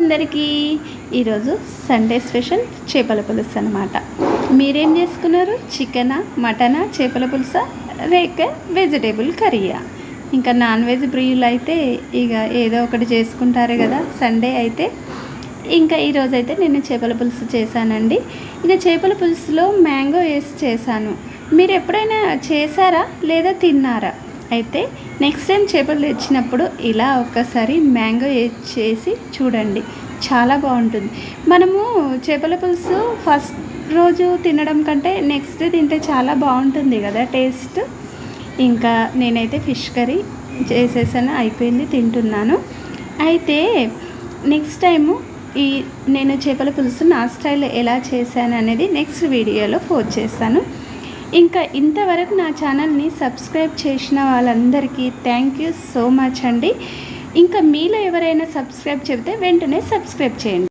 అందరికీ ఈరోజు Sunday special చేపల పులుసు అనమాట. మీరేం చేసుకున్నారు? చికెనా, మటనా, చేపల పులుసా, లేక వెజిటేబుల్ కర్రీయా? ఇంకా నాన్ వెజ్ ప్రియులు అయితే ఇక ఏదో ఒకటి చేసుకుంటారు కదా సండే అయితే. ఇంకా ఈరోజైతే నేను చేపల పులుసు చేశానండి. ఇక చేపల పులుసులో మ్యాంగో వేసి చేశాను. మీరు ఎప్పుడైనా చేశారా లేదా తిన్నారా? అయితే నెక్స్ట్ టైం చేపలు తెచ్చినప్పుడు ఇలా ఒక్కసారి మ్యాంగో చేసి చూడండి, చాలా బాగుంటుంది. మనము చేపల పులుసు ఫస్ట్ రోజు తినడం కంటే నెక్స్ట్ డే తింటే చాలా బాగుంటుంది కదా టేస్ట్. ఇంకా నేనైతే ఫిష్ కర్రీ చేసేసాను, అయిపోయింది, తింటున్నాను. అయితే నెక్స్ట్ టైము నేను చేపల పులుసు నా స్టైల్లో ఎలా చేశాను అనేది నెక్స్ట్ వీడియోలో పోస్ట్ చేస్తాను. ఇంకా ఇంతవరకు నా ఛానల్ని సబ్స్క్రైబ్ చేసిన వాళ్ళందరికీ థ్యాంక్ యూ సో మచ్ అండి. ఇంకా మీలో ఎవరైనా సబ్స్క్రైబ్ చెబితే వెంటనే సబ్స్క్రైబ్ చేయండి.